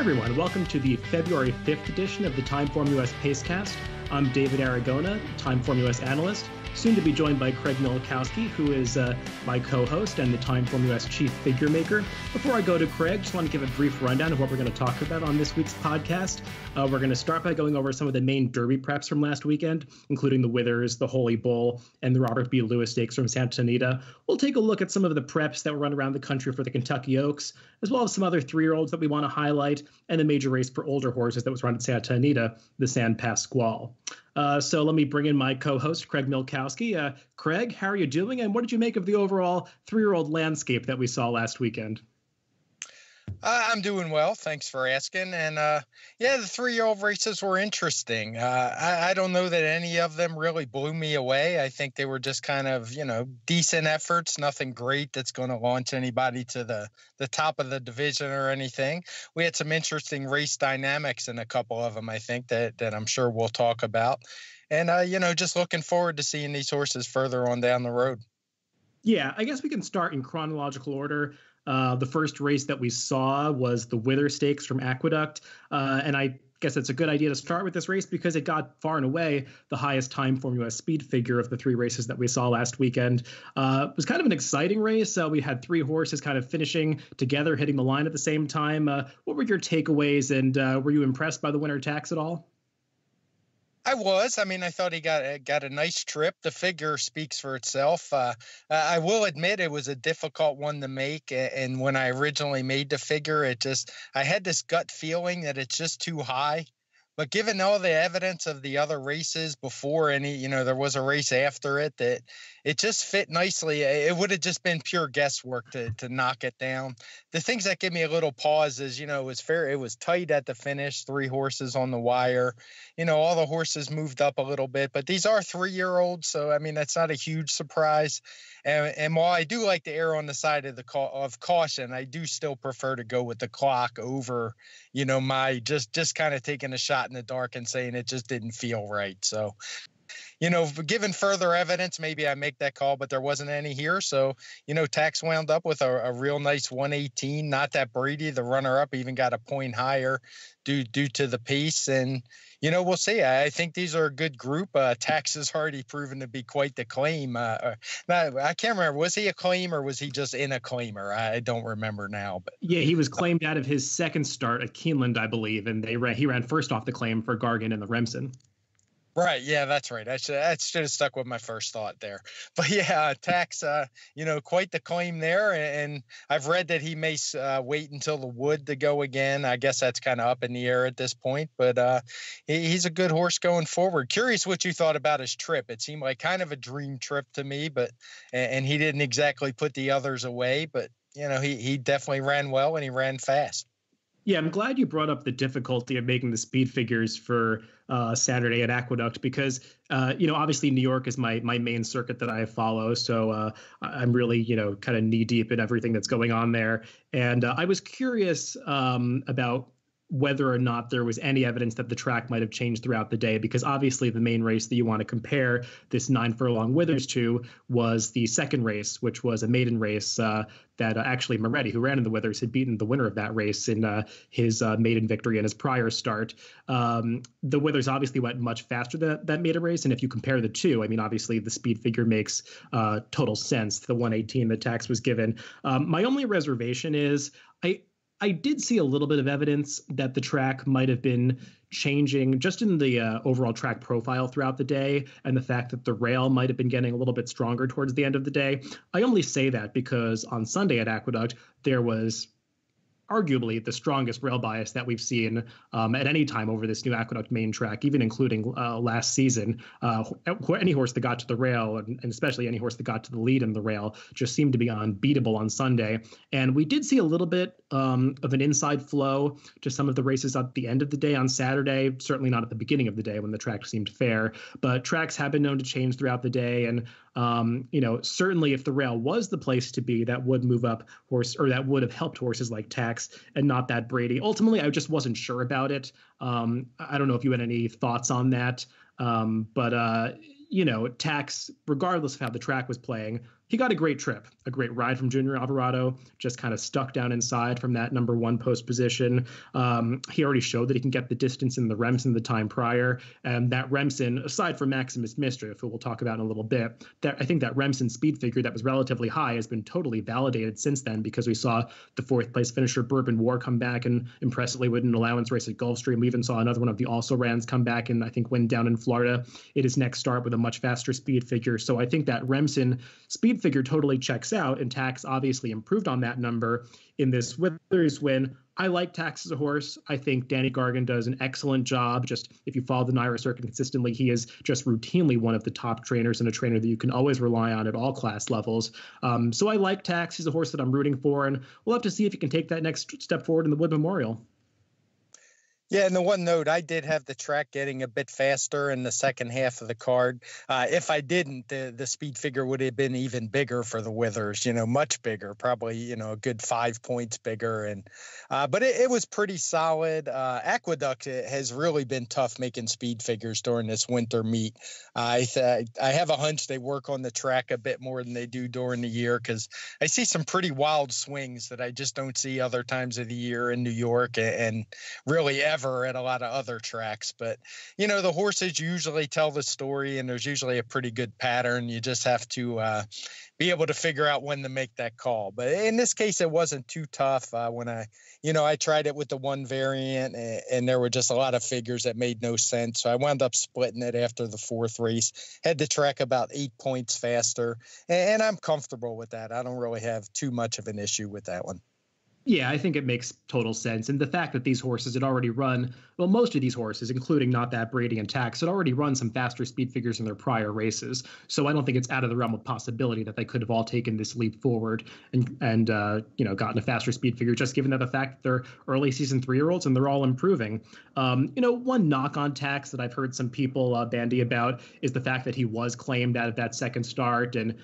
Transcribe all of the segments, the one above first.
everyone. Welcome to the February 5th edition of the TimeformUS Pacecast. I'm David Aragona, TimeformUS Analyst, soon to be joined by Craig Milkowski, who is my co-host and the TimeformUS Chief Figuremaker. Before I go to Craig, just want to give a brief rundown of what we're going to talk about on this week's podcast. We're going to start by going over some of the main Derby preps from last weekend, including the Withers, the Holy Bull, and the Robert B. Lewis Stakes from Santa Anita. We'll take a look at some of the preps that run around the country for the Kentucky Oaks, as well as some other three-year-olds that we want to highlight, and the major race for older horses that was run at Santa Anita, the San Pasquale. So let me bring in my co-host, Craig Milkowski. Craig, how are you doing? And what did you make of the overall three-year-old landscape that we saw last weekend? I'm doing well. Thanks for asking. And yeah, the three-year-old races were interesting. I don't know that any of them really blew me away. I think they were just kind of, decent efforts, nothing great that's going to launch anybody to the top of the division or anything. We had some interesting race dynamics in a couple of them, I think, that I'm sure we'll talk about. And, just looking forward to seeing these horses further on down the road. Yeah, I guess we can start in chronological order. The first race that we saw was the Wither Stakes from Aqueduct. And I guess it's a good idea to start with this race because it got far and away the highest TimeformUS speed figure of the three races that we saw last weekend. It was kind of an exciting race. We had three horses kind of finishing together, hitting the line at the same time. What were your takeaways, and were you impressed by the winner Tax at all? I was. I thought he got a nice trip. The figure speaks for itself. I will admit it was a difficult one to make. And when I originally made the figure, I had this gut feeling that it's just too high. But given all the evidence of the other races before there was a race after it, that it just fit nicely. It would have just been pure guesswork to knock it down. The things that give me a little pause is, it was fair. It was tight at the finish, three horses on the wire. All the horses moved up a little bit, but these are three-year-olds. So, that's not a huge surprise. And while I do like to err on the side of caution, I do still prefer to go with the clock over, my just kind of taking a shot in the dark and saying it just didn't feel right. So, given further evidence, maybe I make that call, but there wasn't any here. So, Tax wound up with a real nice 118. Not that Brady, the runner-up, even got a point higher due to the pace. And, we'll see. I think these are a good group. Tax has already proven to be quite the claim. I can't remember. Was he a claim or was he just in a claimer? I don't remember now. But yeah, he was claimed out of his second start at Keeneland, I believe, and he ran first off the claim for Gargan and the Remsen. Right. Yeah, that's right. I should have stuck with my first thought there. But yeah, Tax, quite the claim there. And I've read that he may wait until the Wood to go again. I guess that's kind of up in the air at this point. But he's a good horse going forward. Curious what you thought about his trip. It seemed like kind of a dream trip to me, and he didn't exactly put the others away. But, he definitely ran well and he ran fast. Yeah, I'm glad you brought up the difficulty of making the speed figures for Saturday at Aqueduct because, obviously New York is my main circuit that I follow. So I'm really, kind of knee deep in everything that's going on there. And I was curious about whether or not there was any evidence that the track might have changed throughout the day, because obviously the main race that you want to compare this 9 furlong Withers to was the second race, which was a maiden race that actually Moretti, who ran in the Withers, had beaten the winner of that race in his maiden victory in his prior start. The Withers obviously went much faster than that maiden race. And if you compare the two, obviously the speed figure makes total sense, the 118 that Tax was given. My only reservation is I did see a little bit of evidence that the track might have been changing just in the overall track profile throughout the day, and the fact that the rail might have been getting a little bit stronger towards the end of the day. I only say that because on Sunday at Aqueduct, there was arguably the strongest rail bias that we've seen at any time over this new Aqueduct main track, even including last season. Any horse that got to the rail, and especially any horse that got to the lead in the rail, just seemed to be unbeatable on Sunday. And we did see a little bit of an inside flow to some of the races at the end of the day on Saturday, certainly not at the beginning of the day when the track seemed fair. But tracks have been known to change throughout the day. And certainly if the rail was the place to be, that would move up that would have helped horses like Tax and not that Brady. Ultimately, I just wasn't sure about it. I don't know if you had any thoughts on that. But Tax, regardless of how the track was playing, he got a great trip, a great ride from Junior Alvarado, just kind of stuck down inside from that number one post position. He already showed that he can get the distance in the Remsen the time prior. And that Remsen, aside from Maximus Mischief, who we'll talk about in a little bit, that I think that Remsen speed figure that was relatively high has been totally validated since then, because we saw the fourth place finisher Bourbon War come back and impressively win an allowance race at Gulfstream. We even saw another one of the also rans come back and I think win down in Florida in his next start with a much faster speed figure. So I think that Remsen speed figure totally checks out, and Tax obviously improved on that number in this Withers win. I like Tax as a horse. I think Danny Gargan does an excellent job. Just if you follow the NYRA circuit consistently, he is just routinely one of the top trainers and a trainer that you can always rely on at all class levels. So I like Tax. He's a horse that I'm rooting for, and we'll have to see if he can take that next step forward in the Wood Memorial. Yeah, and the one note, I did have the track getting a bit faster in the second half of the card. If I didn't, the speed figure would have been even bigger for the Withers, much bigger, probably, a good 5 points bigger. And but it was pretty solid. Aqueduct has really been tough making speed figures during this winter meet. I have a hunch they work on the track a bit more than they do during the year, because I see some pretty wild swings that I just don't see other times of the year in New York and really ever at a lot of other tracks. But the horses usually tell the story, and there's usually a pretty good pattern. You just have to be able to figure out when to make that call. But in this case, it wasn't too tough. When I tried it with the one variant, and there were just a lot of figures that made no sense, so I wound up splitting it after the fourth race. Had the track about 8 points faster, and I'm comfortable with that. I don't really have too much of an issue with that one. Yeah, I think it makes total sense. And the fact that these horses had already run, well, most of these horses, including Not That Brady and Tax, had already run some faster speed figures in their prior races. So I don't think it's out of the realm of possibility that they could have all taken this leap forward and gotten a faster speed figure, just given that the fact that they're early season 3-year-olds and they're all improving. One knock on Tax that I've heard some people bandy about is the fact that he was claimed out of that second start. And,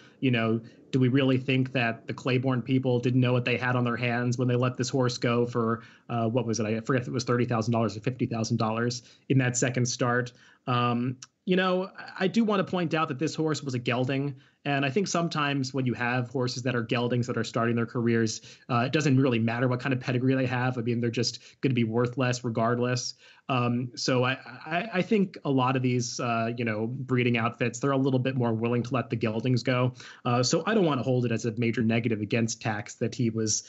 do we really think that the Claiborne people didn't know what they had on their hands when they let this horse go for, what was it? I forget if it was $30,000 or $50,000 in that second start. I do want to point out that this horse was a gelding. And I think sometimes when you have horses that are geldings that are starting their careers, it doesn't really matter what kind of pedigree they have. I mean, they're just going to be worth less regardless. So I think a lot of these, breeding outfits, they're a little bit more willing to let the geldings go. So I don't want to hold it as a major negative against Tax that he was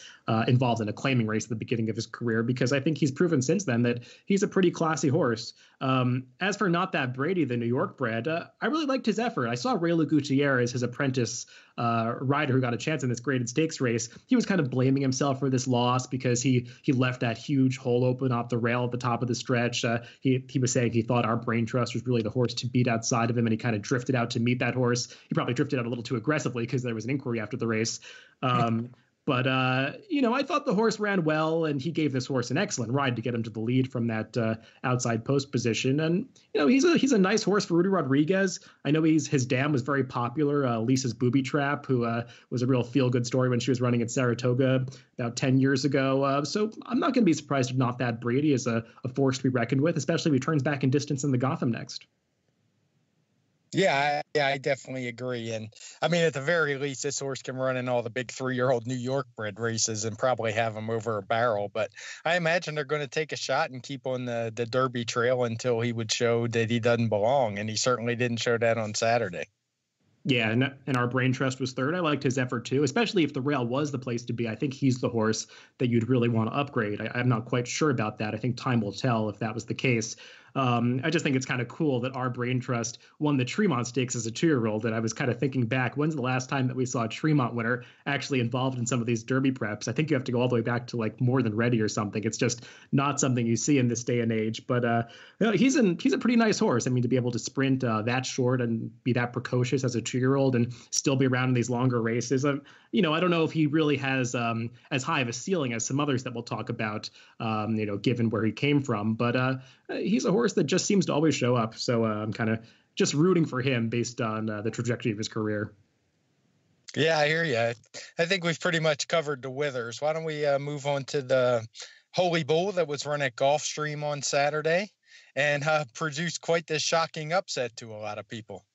involved in a claiming race at the beginning of his career, because I think he's proven since then that he's a pretty classy horse. As for Not That Brady, the New York bred, I really liked his effort. I saw Rayla Gutierrez, his apprentice rider who got a chance in this graded stakes race. He was kind of blaming himself for this loss because he left that huge hole open off the rail at the top of the stretch. He was saying he thought Our Brain Trust was really the horse to beat outside of him, and he kind of drifted out to meet that horse. He probably drifted out a little too aggressively because there was an inquiry after the race. But I thought the horse ran well, and he gave this horse an excellent ride to get him to the lead from that outside post position. And, he's a nice horse for Rudy Rodriguez. I know his dam was very popular, Lisa's Booby Trap, who was a real feel-good story when she was running at Saratoga about 10 years ago. So I'm not going to be surprised if Not That Brady is a force to be reckoned with, especially if he turns back in distance in the Gotham next. Yeah, I definitely agree. And I mean, at the very least, this horse can run in all the big 3-year-old New York bred races and probably have him over a barrel. But I imagine they're going to take a shot and keep on the Derby trail until he would show that he doesn't belong. And he certainly didn't show that on Saturday. Yeah, and Our Brain Trust was third. I liked his effort too, especially if the rail was the place to be. I think he's the horse that you'd really want to upgrade. I'm not quite sure about that. I think time will tell if that was the case. I just think it's kind of cool that Our Brain Trust won the Tremont Stakes as a 2-year-old. And I was kind of thinking back, when's the last time that we saw a Tremont winner actually involved in some of these Derby preps? I think you have to go all the way back to like More Than Ready or something. It's just not something you see in this day and age. But he's a pretty nice horse. I mean, to be able to sprint that short and be that precocious as a 2-year-old and still be around in these longer races. I don't know if he really has as high of a ceiling as some others that we'll talk about, given where he came from. But he's a horse that just seems to always show up. So I'm kind of just rooting for him based on the trajectory of his career. Yeah, I hear you. I think we've pretty much covered the Withers. Why don't we move on to the Holy Bull that was run at Gulfstream on Saturday and produced quite this shocking upset to a lot of people.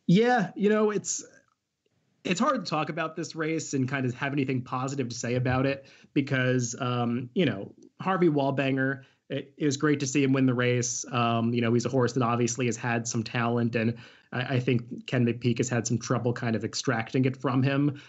Yeah, it's It's hard to talk about this race and kind of have anything positive to say about it because, Harvey Wallbanger, it was great to see him win the race. He's a horse that obviously has had some talent, and I think Ken McPeak has had some trouble kind of extracting it from him.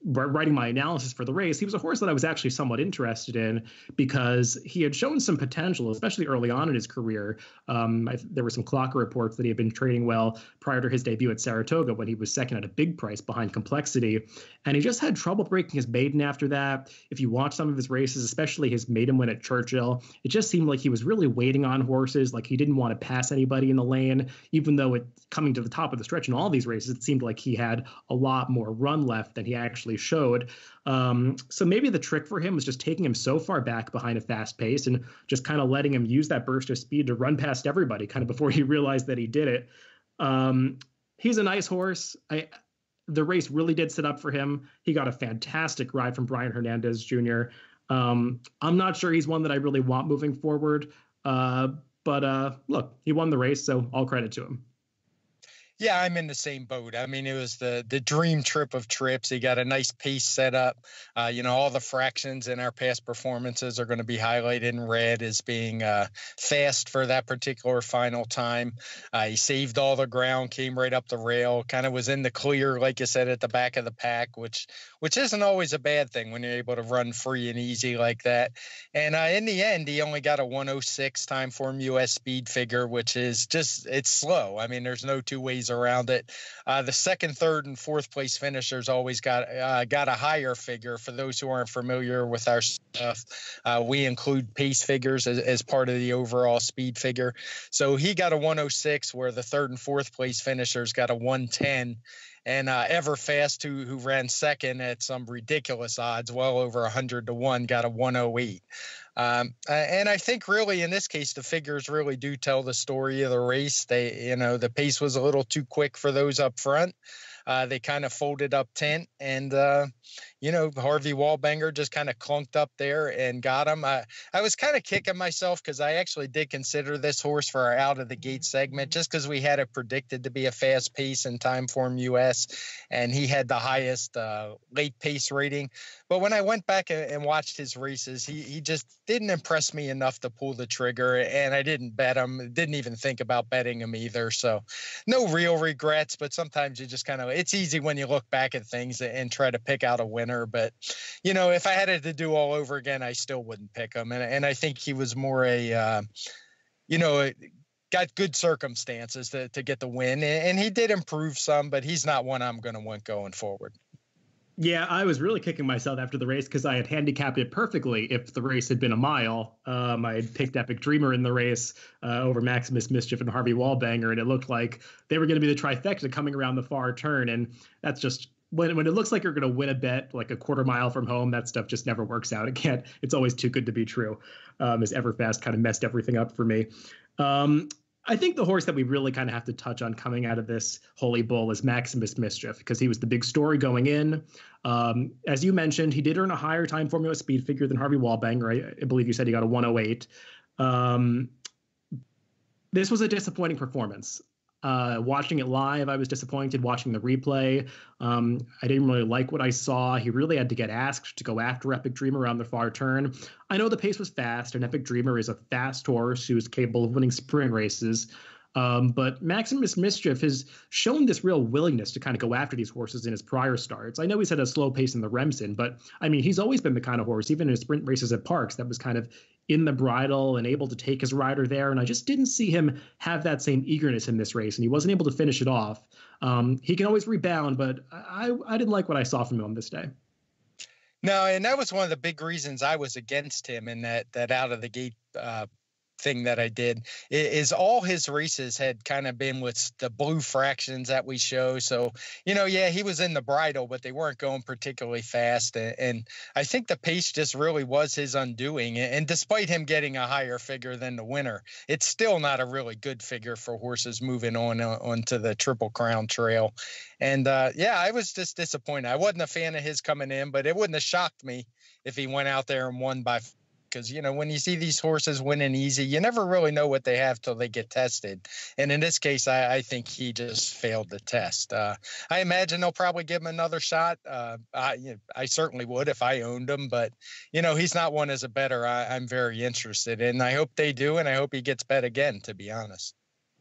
Writing my analysis for the race, he was a horse that I was actually somewhat interested in because he had shown some potential, especially early on in his career. There were some Clocker reports that he had been trading well prior to his debut at Saratoga when he was second at a big price behind Complexity. And he just had trouble breaking his maiden after that. If you watch some of his races, especially his maiden win at Churchill, it just seemed like he was really waiting on horses, like he didn't want to pass anybody in the lane, even though coming to the top of the stretch in all these races, it seemed like he had a lot more run left than he actually showed. So maybe the trick for him was just taking him so far back behind a fast pace and just kind of letting him use that burst of speed to run past everybody kind of before he realized that he did it. He's a nice horse. The race really did sit up for him. He got a fantastic ride from Brian Hernandez Jr. I'm not sure he's one that I really want moving forward. But look, he won the race, so all credit to him. Yeah, I'm in the same boat. I mean, it was the dream trip of trips. He got a nice pace set up. All the fractions in our past performances are going to be highlighted in red as being fast for that particular final time. He saved all the ground, came right up the rail, kind of was in the clear, like you said, at the back of the pack, which isn't always a bad thing when you're able to run free and easy like that. And in the end, he only got a 106 Timeform US speed figure, which is it's slow. I mean, there's no two ways around it. The second, third, and fourth place finishers always got a higher figure. For those who aren't familiar with our stuff, we include pace figures as part of the overall speed figure. So he got a 106, where the third and fourth place finishers got a 110. And Everfast, who ran second at some ridiculous odds, well over 100-1, got a 108. And I think really in this case, the figures really do tell the story of the race. The pace was a little too quick for those up front. They kind of folded up tent, and Harvey Wallbanger just kind of clunked up there and got him. I was kind of kicking myself because I actually did consider this horse for our out of the gate segment, just because we had it predicted to be a fast pace in Timeform US, and he had the highest late pace rating. But when I went back and watched his races, he just didn't impress me enough to pull the trigger, and I didn't bet him. Didn't even think about betting him either. So no real regrets, but sometimes you just kind of, it's easy when you look back at things and try to pick out a winner. But, if I had it to do all over again, I still wouldn't pick him. And I think he was more got good circumstances to get the win. And he did improve some, but he's not one I'm going to want going forward. Yeah, I was really kicking myself after the race because I had handicapped it perfectly if the race had been a mile. I had picked Epic Dreamer in the race over Maximus Mischief and Harvey Wallbanger, and it looked like they were going to be the trifecta coming around the far turn. And that's just when it looks like you're going to win a bet like a quarter mile from home, that stuff just never works out. It's always too good to be true. As Everfast kind of messed everything up for me. I think the horse that we really kind of have to touch on coming out of this Holy Bull is Maximus Mischief, because he was the big story going in. As you mentioned, he did earn a higher Timeform US speed figure than Harvey Wallbanger. I believe you said he got a 108. This was a disappointing performance. Watching it live, I was disappointed. Watching the replay, I didn't really like what I saw. He really had to get asked to go after Epic Dreamer around the far turn. I know the pace was fast, and Epic Dreamer is a fast horse who is capable of winning sprint races. But Maximus Mischief has shown this real willingness to kind of go after these horses in his prior starts. I know he's had a slow pace in the Remsen, but I mean, he's always been the kind of horse, even in his sprint races at Parks, that was kind of in the bridle and able to take his rider there. And I just didn't see him have that same eagerness in this race, and he wasn't able to finish it off. He can always rebound, but I didn't like what I saw from him on this day. No, and that was one of the big reasons I was against him in that out of the gate thing that I did, is all his races had kind of been with the blue fractions that we show. So, he was in the bridle, but they weren't going particularly fast. And I think the pace just really was his undoing. And despite him getting a higher figure than the winner, it's still not a really good figure for horses moving onto the Triple Crown Trail. And I was just disappointed. I wasn't a fan of his coming in, but it wouldn't have shocked me if he went out there and won by because, when you see these horses winning easy, you never really know what they have till they get tested. And in this case, I think he just failed the test. I imagine they'll probably give him another shot. I certainly would if I owned him, but, he's not one as a bettor I'm very interested in. I hope they do, and I hope he gets bet again, to be honest.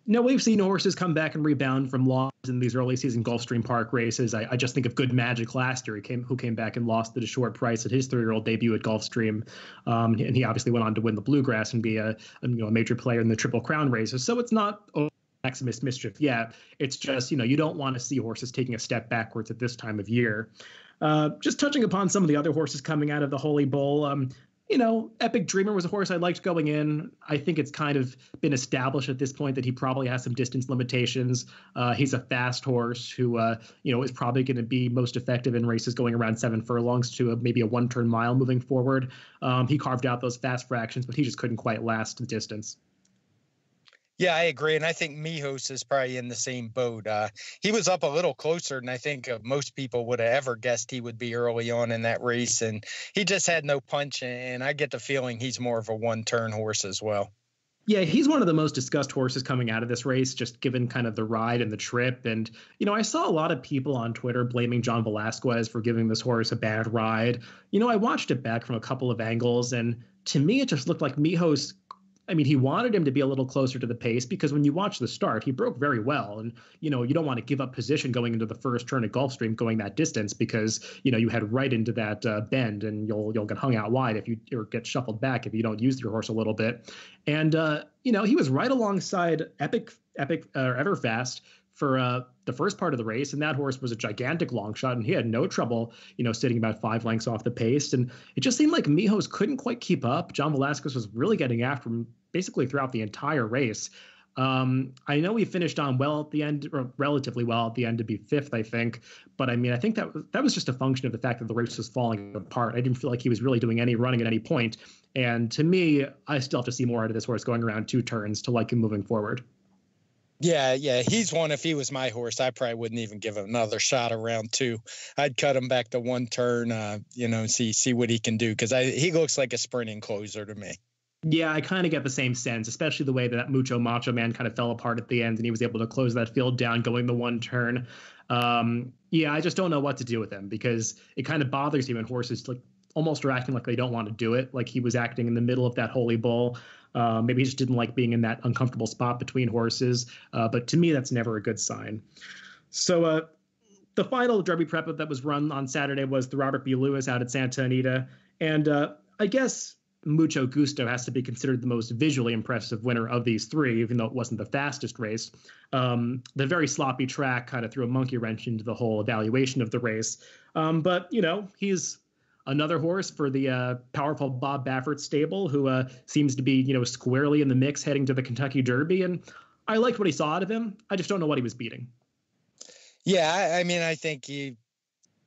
No, we've seen horses come back and rebound from losses in these early season Gulfstream Park races. I just think of Good Magic last year, who came back and lost at a short price at his 3-year-old debut at Gulfstream, and he obviously went on to win the Bluegrass and be a major player in the Triple Crown races. So it's not Maximus Mischief yet. It's just you don't want to see horses taking a step backwards at this time of year. Just touching upon some of the other horses coming out of the Holy Bull. Epic Dreamer was a horse I liked going in. I think it's kind of been established at this point that he probably has some distance limitations. He's a fast horse who, is probably going to be most effective in races going around 7 furlongs to maybe a 1-turn mile moving forward. He carved out those fast fractions, but he just couldn't quite last the distance. Yeah, I agree. And I think Mijos is probably in the same boat. He was up a little closer than I think most people would have ever guessed he would be early on in that race. And he just had no punch. And I get the feeling he's more of a 1-turn horse as well. Yeah, he's one of the most discussed horses coming out of this race, just given kind of the ride and the trip. And, I saw a lot of people on Twitter blaming John Velasquez for giving this horse a bad ride. I watched it back from a couple of angles. And to me, it just looked like Mijos. He wanted him to be a little closer to the pace because when you watch the start, he broke very well. And, you don't want to give up position going into the first turn at Gulfstream going that distance because, you head right into that bend and you'll get hung out wide if you or get shuffled back if you don't use your horse a little bit. And, he was right alongside Epic Everfast for the first part of the race. And that horse was a gigantic long shot and he had no trouble, sitting about 5 lengths off the pace. And it just seemed like Mijos couldn't quite keep up. John Velasquez was really getting after him basically throughout the entire race. I know he finished on well at the end, or relatively well at the end to be 5th, I think. But I think that was just a function of the fact that the race was falling apart. I didn't feel like he was really doing any running at any point. And to me, I still have to see more out of this horse going around 2 turns to like him moving forward. Yeah, he's one. If he was my horse, I probably wouldn't even give him another shot around 2. I'd cut him back to 1 turn, see what he can do because he looks like a sprinting closer to me. Yeah, I kind of get the same sense, especially the way that Mucho Macho Man kind of fell apart at the end and he was able to close that field down going the 1 turn. I just don't know what to do with him because it kind of bothers me when horses like almost are acting like they don't want to do it, like he was acting in the middle of that Holy Bull. Maybe he just didn't like being in that uncomfortable spot between horses. But to me, that's never a good sign. So the final Derby prep that was run on Saturday was the Robert B. Lewis out at Santa Anita. And I guess Mucho Gusto has to be considered the most visually impressive winner of these 3, even though it wasn't the fastest race. The very sloppy track kind of threw a monkey wrench into the whole evaluation of the race. But, he's another horse for the powerful Bob Baffert stable who seems to be, squarely in the mix heading to the Kentucky Derby. And I liked what he saw out of him. I just don't know what he was beating. Yeah, I think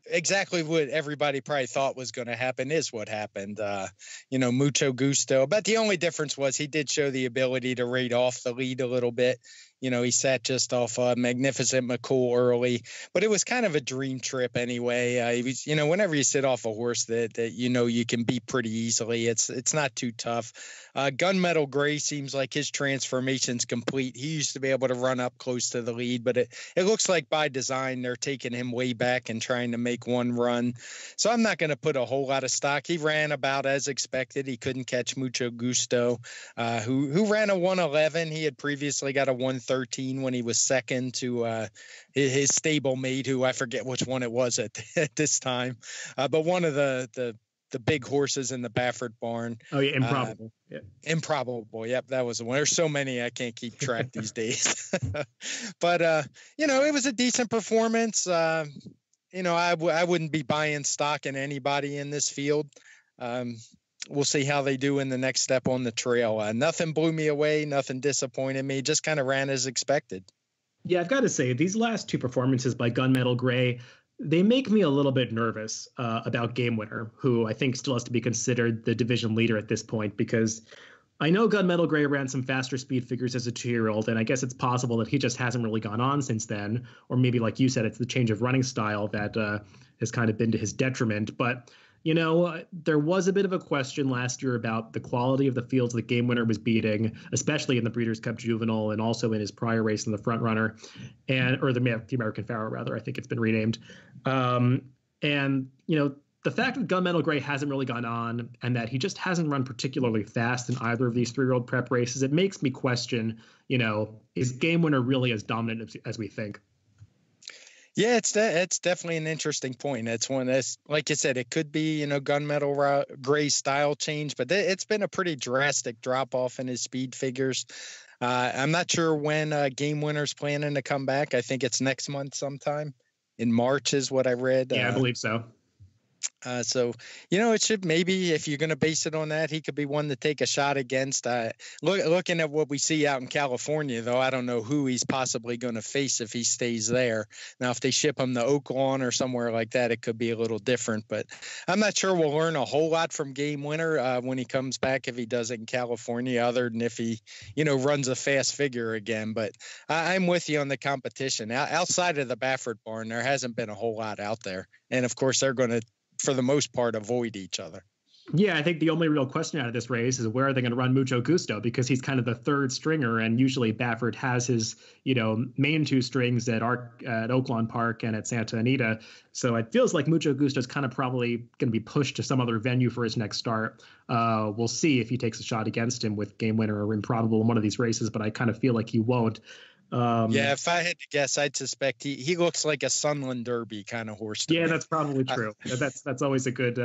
exactly what everybody probably thought was going to happen is what happened. Mucho Gusto. But the only difference was he did show the ability to rate off the lead a little bit. He sat just off Magnificent McCool early, but it was kind of a dream trip anyway. He was, whenever you sit off a horse that you can beat pretty easily, it's not too tough. Gunmetal Gray seems like his transformation's complete. He used to be able to run up close to the lead, but it looks like by design they're taking him way back and trying to make one run. So I'm not going to put a whole lot of stock. He ran about as expected. He couldn't catch Mucho Gusto, who ran a 1:11. He had previously got a 1:13 when he was second to his stablemate, who I forget which one it was at this time, but one of the big horses in the Baffert barn. Oh yeah, Improbable. Improbable. Yep, that was the one. There's so many I can't keep track these days. But it was a decent performance. I wouldn't be buying stock in anybody in this field. We'll see how they do in the next step on the trail. Nothing blew me away. Nothing disappointed me. Just kind of ran as expected. Yeah, I've got to say, these last 2 performances by Gunmetal Gray, they make me a little bit nervous about Game Winner, who I think still has to be considered the division leader at this point, because I know Gunmetal Gray ran some faster speed figures as a 2-year-old, and I guess it's possible that he just hasn't really gone on since then. Or maybe, like you said, it's the change of running style that has kind of been to his detriment. But There was a bit of a question last year about the quality of the fields that Game Winner was beating, especially in the Breeders' Cup Juvenile and also in his prior race in the Front Runner, or the American Pharaoh, rather. I think it's been renamed. The fact that Gunmetal Gray hasn't really gone on and that he just hasn't run particularly fast in either of these 3-year-old prep races, it makes me question, is Game Winner really as dominant as we think? Yeah, it's definitely an interesting point. It's one that's, like you said, it could be, Gunmetal Gray style change, but it's been a pretty drastic drop off in his speed figures. I'm not sure when Game Winner's planning to come back. I think it's next month sometime. In March is what I read. Yeah, I believe so. So, it should, maybe if you're going to base it on that, he could be one to take a shot against. Looking at what we see out in California, though, I don't know who he's possibly going to face if he stays there. Now, if they ship him to Oaklawn or somewhere like that, it could be a little different. But I'm not sure we'll learn a whole lot from Game Winner when he comes back, if he does it in California, other than if he, runs a fast figure again. But I'm with you on the competition. Outside of the Baffert barn, there hasn't been a whole lot out there. And, of course, they're going to, for the most part, avoid each other. Yeah, I think the only real question out of this race is where are they going to run Mucho Gusto, because he's kind of the third stringer, and usually Baffert has his, main two strings at Oaklawn Park and at Santa Anita. So it feels like Mucho Gusto is kind of probably going to be pushed to some other venue for his next start. We'll see if he takes a shot against him with Game Winner or Improbable in one of these races, but I kind of feel like he won't. If I had to guess, I'd suspect he looks like a Sunland Derby kind of horse. Yeah, that's probably true. That's always a good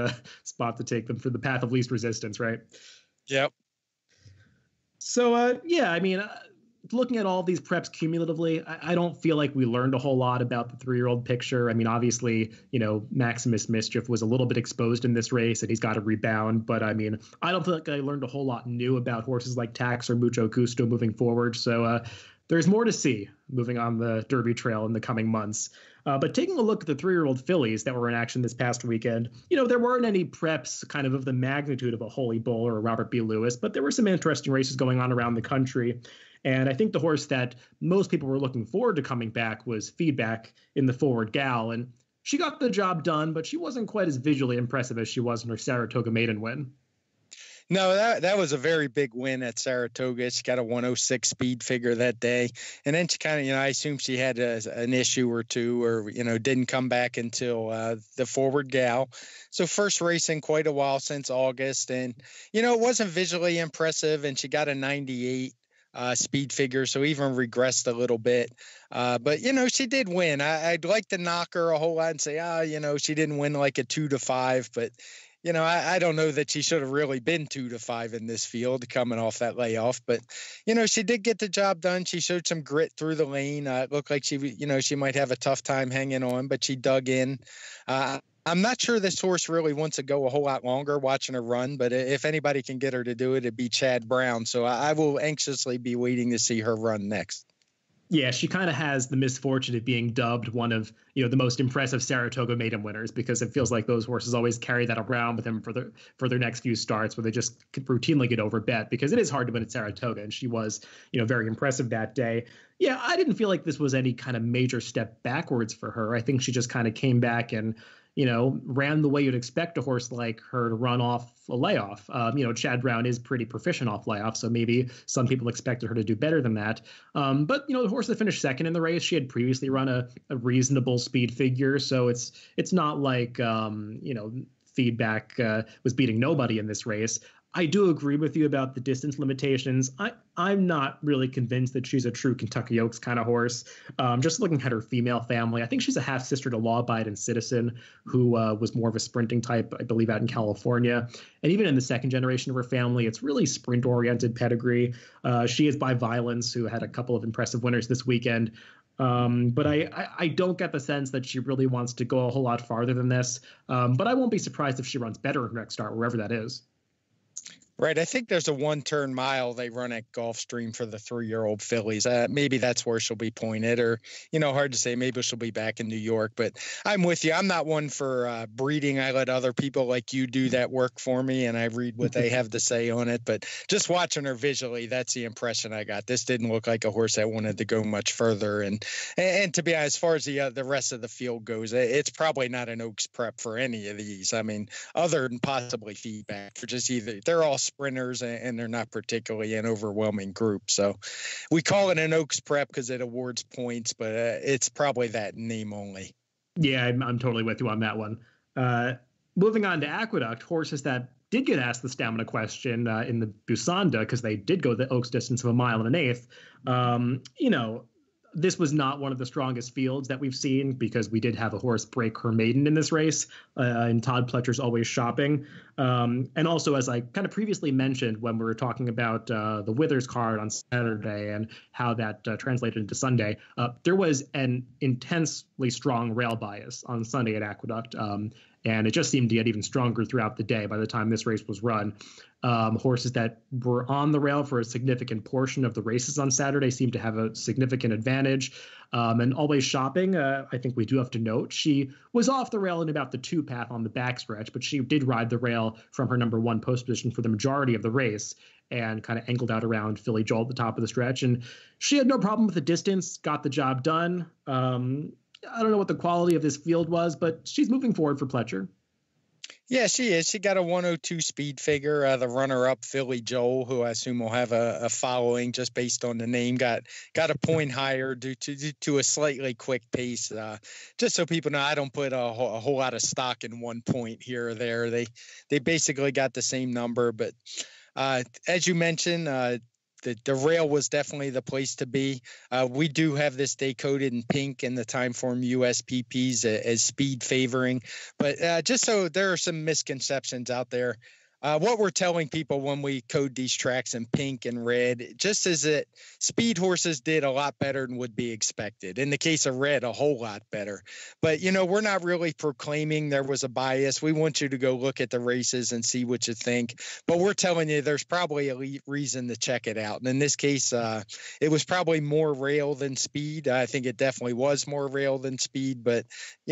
spot to take them for the path of least resistance, right? Yep. So, looking at all these preps cumulatively, I don't feel like we learned a whole lot about the 3-year-old picture. I mean, obviously, Maximus Mischief was a little bit exposed in this race and he's got to rebound. But I don't feel like I learned a whole lot new about horses like Tax or Mucho Gusto moving forward. So, there's more to see moving on the Derby trail in the coming months. But taking a look at the 3-year-old fillies that were in action this past weekend, there weren't any preps kind of the magnitude of a Holy Bull or a Robert B. Lewis, but there were some interesting races going on around the country. And I think the horse that most people were looking forward to coming back was Feedback in the Forward Gal. And she got the job done, but she wasn't quite as visually impressive as she was in her Saratoga Maiden win. No, that was a very big win at Saratoga. She got a 106 speed figure that day. And then she kind of, I assume she had an issue or two, or, didn't come back until the Forward Gal. So first race in quite a while since August. And, it wasn't visually impressive. And she got a 98 speed figure, so even regressed a little bit. But, she did win. I'd like to knock her a whole lot and say, she didn't win like a 2-5, but I don't know that she should have really been 2-5 in this field coming off that layoff, but, she did get the job done. She showed some grit through the lane. It looked like she might have a tough time hanging on, but she dug in. I'm not sure this horse really wants to go a whole lot longer watching her run, but if anybody can get her to do it, it'd be Chad Brown. So I will anxiously be waiting to see her run next. Yeah, she kind of has the misfortune of being dubbed one of, the most impressive Saratoga Maiden winners, because it feels like those horses always carry that around with them for their next few starts, where they just routinely get overbet, because it is hard to win at Saratoga. And she was, very impressive that day. Yeah, I didn't feel like this was any kind of major step backwards for her. I think she just kind of came back and, ran the way you'd expect a horse like her to run off a layoff. Chad Brown is pretty proficient off layoff, so maybe some people expected her to do better than that. But the horse that finished second in the race, she had previously run a reasonable speed figure, so it's not like Feedback was beating nobody in this race. I do agree with you about the distance limitations. I'm not really convinced that she's a true Kentucky Oaks kind of horse. Just looking at her female family, I think she's a half sister to Law Abiding Citizen, who was more of a sprinting type, I believe, out in California. And even in the second generation of her family, it's really sprint-oriented pedigree. She is by Violence, who had a couple of impressive winners this weekend. But I don't get the sense that she really wants to go a whole lot farther than this. But I won't be surprised if she runs better in her next start, wherever that is. Right. I think there's a 1-turn mile they run at Gulfstream for the 3-year-old fillies. Maybe that's where she'll be pointed, or, hard to say. Maybe she'll be back in New York. But I'm with you. I'm not one for breeding. I let other people like you do that work for me, and I read what they have to say on it. But just watching her visually, that's the impression I got. This didn't look like a horse that wanted to go much further. And to be honest, as far as the rest of the field goes, it's probably not an Oaks prep for any of these. I mean, other than possibly feedback, for just they're all sprinters and they're not particularly an overwhelming group. So we call it an Oaks prep because it awards points, but it's probably that name only. Yeah, I'm totally with you on that one. Moving on to Aqueduct, horses that did get asked the stamina question in the Busanda because they did go the Oaks distance of 1 1/8. This was not one of the strongest fields that we've seen because we did have a horse break her maiden in this race, and Todd Pletcher's Always Shopping. And also, as I kind of previously mentioned when we were talking about the Withers card on Saturday and how that translated into Sunday, there was an intensely strong rail bias on Sunday at Aqueduct. And it just seemed to get even stronger throughout the day by the time this race was run. Horses that were on the rail for a significant portion of the races on Saturday seemed to have a significant advantage. And Always Shopping, I think we do have to note, she was off the rail in about the 2 path on the backstretch, but she did ride the rail from her number 1 post position for the majority of the race and kind of angled out around Philly Joel at the top of the stretch. And she had no problem with the distance, got the job done. I don't know what the quality of this field was, but she's moving forward for Pletcher. Yeah, she is. She got a 102 speed figure. The runner-up, Philly Joel, who I assume will have a following just based on the name, got a point higher due to a slightly quick pace. Just so people know, I don't put a whole lot of stock in 1 point here or there. They basically got the same number, but as you mentioned, the rail was definitely the place to be. We do have this day coded in pink in the TimeformUS PPs as speed favoring, but just so there are some misconceptions out there. What we're telling people when we code these tracks in pink and red, just as that speed horses did a lot better than would be expected. In the case of red, a whole lot better. But, we're not really proclaiming there was a bias. We want you to go look at the races and see what you think. But we're telling you there's probably a reason to check it out. And in this case, it was probably more rail than speed. I think it definitely was more rail than speed. But,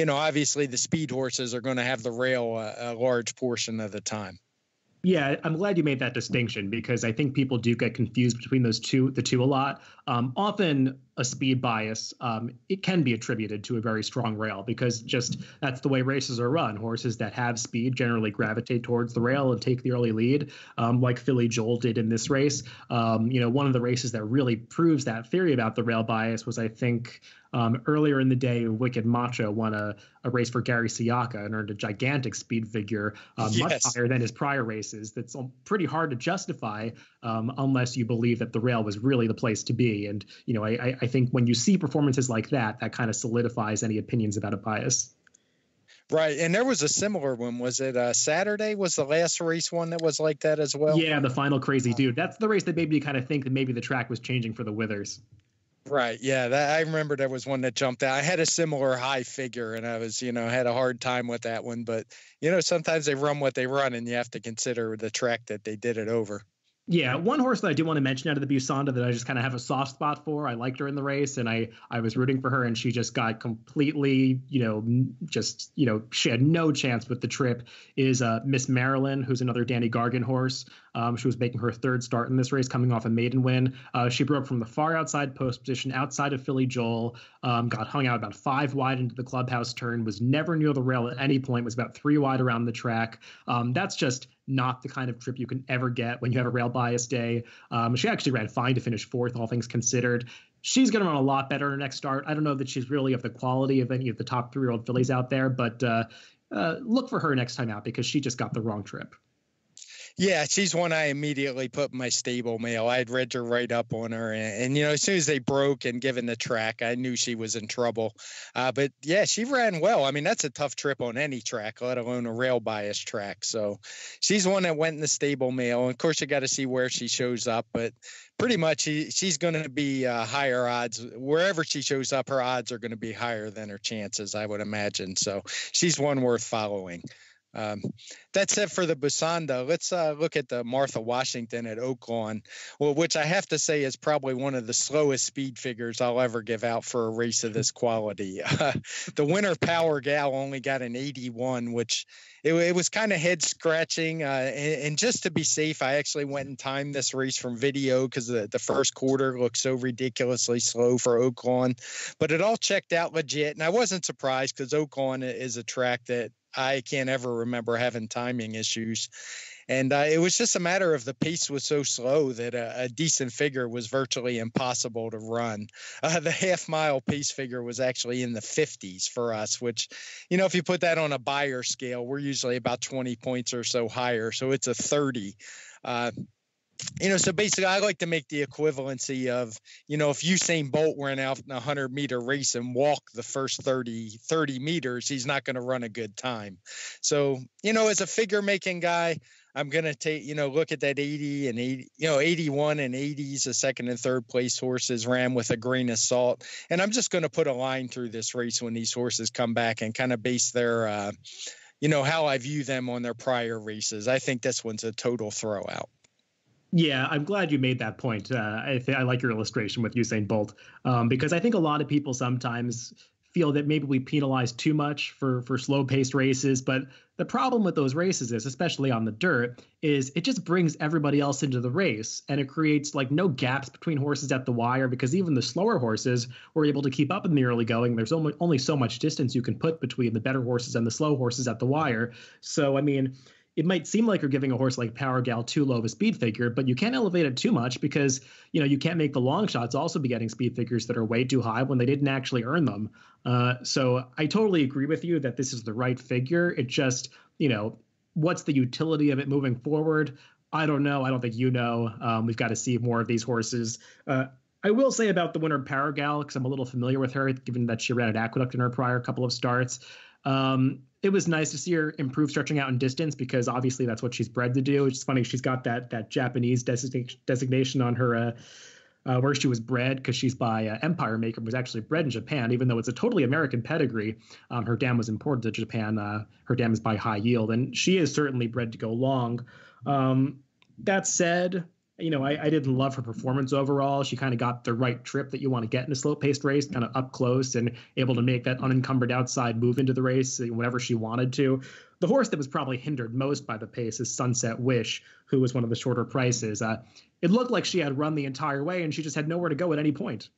obviously the speed horses are going to have the rail a large portion of the time. Yeah, I'm glad you made that distinction because I think people do get confused between the two a lot. Often a speed bias, it can be attributed to a very strong rail because just that's the way races are run. Horses that have speed generally gravitate towards the rail and take the early lead, like Philly Joel did in this race. One of the races that really proves that theory about the rail bias was, I think, earlier in the day, Wicked Macho won a race for Gary Siaka and earned a gigantic speed figure, much higher than his prior races. That's pretty hard to justify unless you believe that the rail was really the place to be. And, I think when you see performances like that, that kind of solidifies any opinions about a bias. Right. And there was a similar one. Was it Saturday was the last race one that was like that as well? Yeah, the final Crazy Dude. That's the race that made me kind of think that maybe the track was changing for the Withers. Right. Yeah. I remember there was one that jumped out. I had a similar high figure and I was, had a hard time with that one. But, sometimes they run what they run and you have to consider the track that they did it over. Yeah, one horse that I do want to mention out of the Busanda that I just kind of have a soft spot for. I liked her in the race and I was rooting for her and she just got completely, she had no chance with the trip is Miss Marilyn, who's another Danny Gargan horse. She was making her 3rd start in this race, coming off a maiden win. She broke from the far outside post position outside of Philly Joel, got hung out about 5 wide into the clubhouse turn, was never near the rail at any point, was about 3 wide around the track. That's just not the kind of trip you can ever get when you have a rail bias day. She actually ran fine to finish 4th, all things considered. She's going to run a lot better in her next start. I don't know that she's really of the quality of any of the top 3-year-old fillies out there, but look for her next time out because she just got the wrong trip. Yeah, she's one I immediately put in my stable mail. I had read her right up on her. And as soon as they broke and given the track, I knew she was in trouble. But, yeah, she ran well. I mean, that's a tough trip on any track, let alone a rail bias track. So she's one that went in the stable mail. And, of course, you got to see where she shows up. But pretty much she's going to be higher odds. Wherever she shows up, her odds are going to be higher than her chances, I would imagine. So she's one worth following. Um, that's it for the Busanda. Let's look at the Martha Washington at Oaklawn, well, which I have to say is probably one of the slowest speed figures I'll ever give out for a race of this quality. The winner Power Gal only got an 81, which it was kind of head scratching. And just to be safe, I actually went and timed this race from video because the first quarter looked so ridiculously slow for Oaklawn, but it all checked out legit. And I wasn't surprised because Oaklawn is a track that I can't ever remember having timing issues. And it was just a matter of the pace was so slow that a decent figure was virtually impossible to run. The half-mile pace figure was actually in the 50s for us, which, if you put that on a Bayer scale, we're usually about 20 points or so higher. So it's a 30. So basically I like to make the equivalency of, if Usain Bolt ran out in a 100-meter race and walked the first 30 meters, he's not going to run a good time. So, as a figure making guy, I'm going to take, look at that 80 and 80, 81 and 80s, the second and third place horses ran with a grain of salt. And I'm just going to put a line through this race when these horses come back and kind of base their, how I view them on their prior races. I think this one's a total throwout. Yeah, I'm glad you made that point. I like your illustration with Usain Bolt because I think a lot of people sometimes feel that maybe we penalize too much for slow-paced races. But the problem with those races is, especially on the dirt, is it just brings everybody else into the race, and it creates like no gaps between horses at the wire because even the slower horses were able to keep up in the early going. There's only so much distance you can put between the better horses and the slow horses at the wire. So, I mean, it might seem like you're giving a horse like Power Gal too low of a speed figure, but you can't elevate it too much because, you can't make the long shots also be getting speed figures that are way too high when they didn't actually earn them. So I totally agree with you that this is the right figure. It just, what's the utility of it moving forward? I don't know. I don't think we've got to see more of these horses. I will say about the winner Power Gal, because I'm a little familiar with her, given that she ran at Aqueduct in her prior couple of starts. It was nice to see her improve stretching out in distance because obviously that's what she's bred to do. It's funny she's got that Japanese designation on her where she was bred because she's by Empire Maker, was actually bred in Japan, even though it's a totally American pedigree. Her dam was imported to Japan. Her dam is by High Yield, and she is certainly bred to go long. That said, I didn't love her performance overall. She kind of got the right trip that you want to get in a slow-paced race, kind of up close and able to make that unencumbered outside move into the race whenever she wanted to. The horse that was probably hindered most by the pace is Sunset Wish, who was one of the shorter prices. It looked like she had run the entire way, and she just had nowhere to go at any point.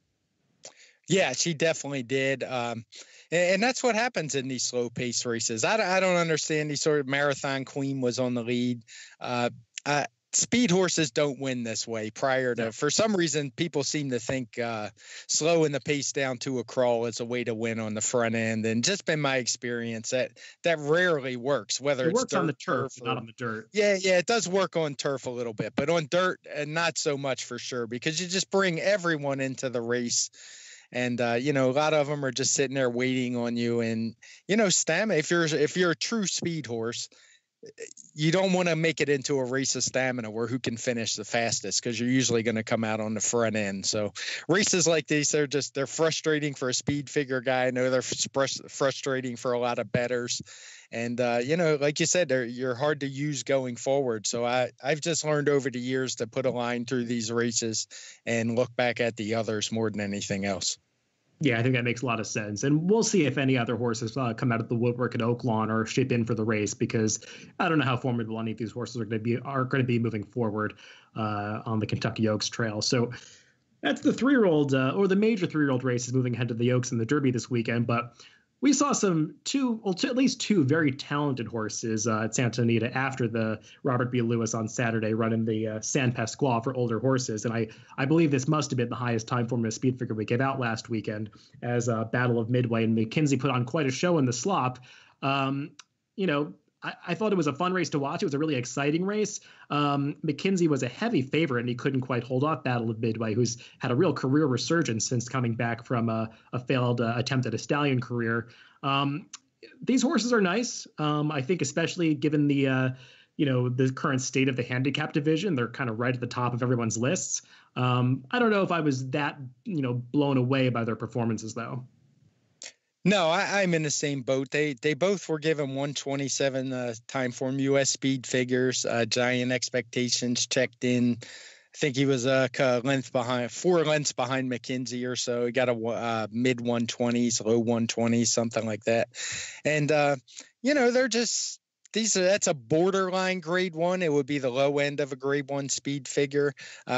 Yeah, she definitely did. And that's what happens in these slow-paced races. I don't understand these sort of Marathon Queen was on the lead. Speed horses don't win this way prior to, for some reason, people seem to think slowing the pace down to a crawl is a way to win on the front end. And just been my experience that rarely works, whether it works dirt, on the turf, not on the dirt. Yeah, it does work on turf a little bit, but on dirt, not so much for sure, because you just bring everyone into the race. And, a lot of them are just sitting there waiting on you. And, stamina, if you're a true speed horse, you don't want to make it into a race of stamina where who can finish the fastest, because you're usually going to come out on the front end. So races like these, they're frustrating for a speed figure guy. I know they're frustrating for a lot of bettors. And, like you said, you're hard to use going forward. So I've just learned over the years to put a line through these races and look back at the others more than anything else. Yeah, I think that makes a lot of sense. And we'll see if any other horses come out of the woodwork at Oaklawn or shape in for the race, because I don't know how formidable any of these horses are going to be moving forward on the Kentucky Oaks Trail. So that's the 3-year-old or the major 3-year-old races moving ahead to the Oaks and the Derby this weekend. But we saw at least two very talented horses at Santa Anita after the Robert B. Lewis on Saturday running the San Pasquale for older horses. And I believe this must have been the highest TimeformUS speed figure we gave out last weekend, as Battle of Midway and McKinsey put on quite a show in the slop. I thought it was a fun race to watch. It was a really exciting race. McKinsey was a heavy favorite, and he couldn't quite hold off Battle of Midway, who's had a real career resurgence since coming back from a failed attempt at a stallion career. These horses are nice. I think especially given the current state of the handicap division, they're kind of right at the top of everyone's lists. I don't know if I was that, blown away by their performances, though. No, I'm in the same boat. They both were given 127 TimeformUS speed figures. Giant expectations checked in. I think he was a length behind, 4 lengths behind McKinsey or so. He got a mid 120s, low 120s, something like that. And they're just that's a borderline grade 1. It would be the low end of a grade 1 speed figure.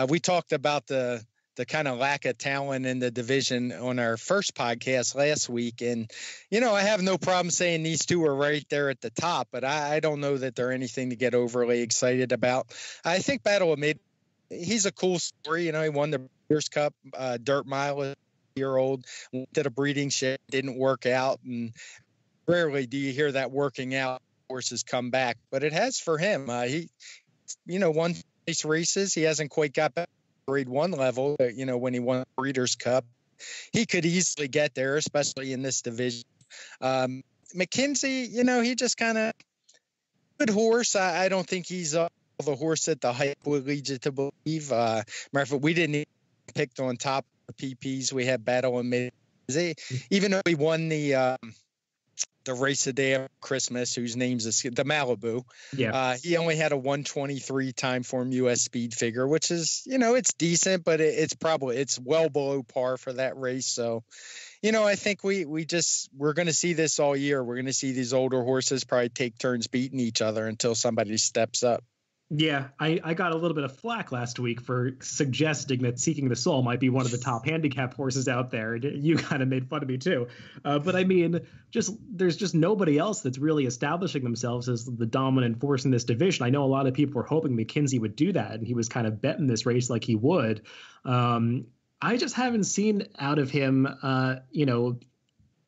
We talked about the kind of lack of talent in the division on our first podcast last week. And, I have no problem saying these two are right there at the top, but I don't know that they're anything to get overly excited about. I think Battle of Maiden, he's a cool story. He won the Breeders' Cup dirt mile, year-old, did a breeding shed, didn't work out. And rarely do you hear that working out horses come back, but it has for him. He, won these races. He hasn't quite got back grade 1 level, when he won the Breeders' Cup. He could easily get there, especially in this division. McKinsey, he just kind of good horse. I don't think he's the horse that the hype would lead you to believe. Matter of fact, we didn't even pick on top of the PPs. We had Battle and Maiden. Even though he won the race the day of Christmas, whose name's the Malibu. Yeah. He only had a 123 TimeformUS speed figure, which is, it's decent, but it's well below par for that race. So, I think we're going to see this all year. We're going to see these older horses probably take turns beating each other until somebody steps up. Yeah, I got a little bit of flack last week for suggesting that Seeking the Soul might be one of the top handicap horses out there. You kind of made fun of me too. But I mean, there's just nobody else that's really establishing themselves as the dominant force in this division. I know a lot of people were hoping McKinsey would do that, and he was kind of betting this race like he would. I just haven't seen out of him,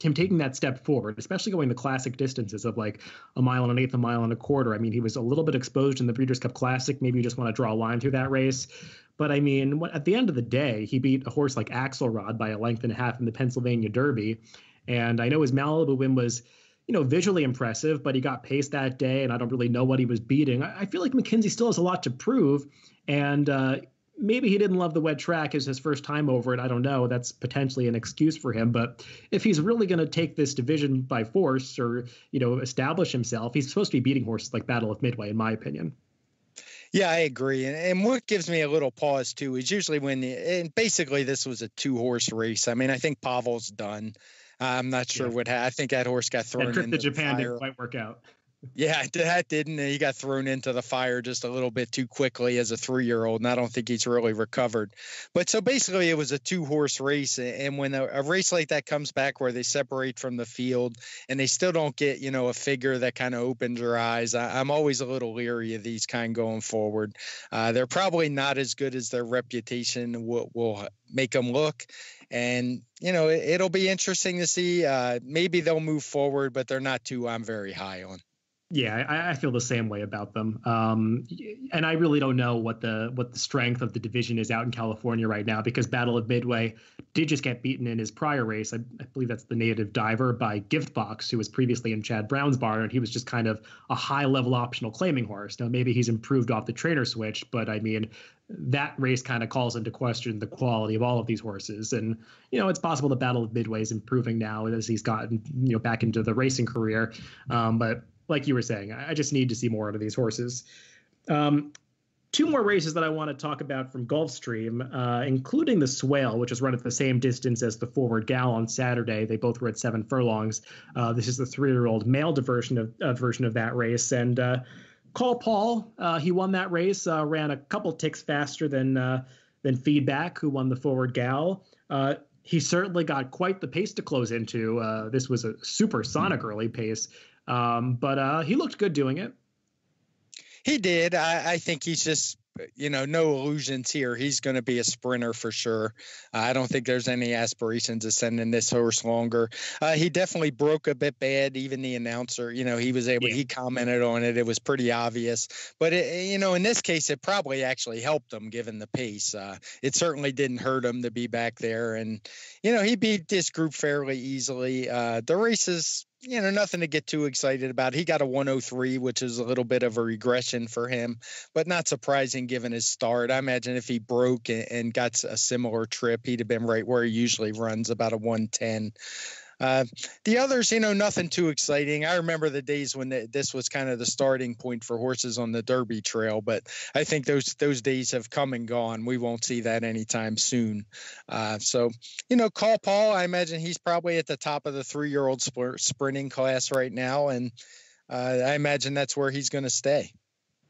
him taking that step forward, especially going the classic distances of like a mile and an eighth, a mile and a quarter. I mean, he was a little bit exposed in the Breeders' Cup Classic. Maybe you just want to draw a line through that race. But I mean, at the end of the day, he beat a horse like Axelrod by a length and a half in the Pennsylvania Derby. And I know his Malibu win was, visually impressive, but he got paced that day, and I don't really know what he was beating. I feel like McKinsey still has a lot to prove. And, maybe he didn't love the wet track as his first time over it. I don't know. That's potentially an excuse for him. But if he's really going to take this division by force or, establish himself, he's supposed to be beating horses like Battle of Midway, in my opinion. Yeah, I agree. And what gives me a little pause, too, is usually and basically this was a 2-horse race. I mean, I think Pavel's done. I'm not sure I think that horse got thrown into the fire. Japan didn't quite work out. Yeah, that didn't. He got thrown into the fire just a little bit too quickly as a 3-year-old, and I don't think he's really recovered. But so basically it was a 2-horse race, and when a race like that comes back where they separate from the field and they still don't get, a figure that kind of opens your eyes, I'm always a little leery of these kind going forward. They're probably not as good as their reputation will make them look. And, it'll be interesting to see. Maybe they'll move forward, but they're not two I'm very high on. Yeah, I feel the same way about them. And I really don't know what the strength of the division is out in California right now, because Battle of Midway did just get beaten in his prior race. I believe that's the Native Diver by Giftbox, who was previously in Chad Brown's barn, and he was just kind of a high-level optional claiming horse. Now, maybe he's improved off the trainer switch, but I mean, that race kind of calls into question the quality of all of these horses. And, it's possible the Battle of Midway is improving now as he's gotten, back into the racing career. But like you were saying, I just need to see more out of these horses. 2 more races that I want to talk about from Gulfstream, including the Swale, which is run at the same distance as the Forward Gal on Saturday. They both were at 7 furlongs. This is the 3-year-old male version of that race. And Call Paul, he won that race, ran a couple ticks faster than Feedback, who won the Forward Gal. He certainly got quite the pace to close into. This was a supersonic early pace. But he looked good doing it. He did. I think he's just, no illusions here. He's going to be a sprinter for sure. I don't think there's any aspirations of sending this horse longer. He definitely broke a bit bad. Even the announcer, he was able, he commented on it. It was pretty obvious. But, in this case, it probably actually helped him given the pace. It certainly didn't hurt him to be back there. And, he beat this group fairly easily. The race is, nothing to get too excited about. He got a 103, which is a little bit of a regression for him, but not surprising given his start. I imagine if he broke and got a similar trip, he'd have been right where he usually runs, about a 110. The others, nothing too exciting. I remember the days when this was kind of the starting point for horses on the Derby trail, but I think those days have come and gone. We won't see that anytime soon. So, Call Paul, I imagine he's probably at the top of the 3-year-old sprinting class right now, and I imagine that's where he's going to stay.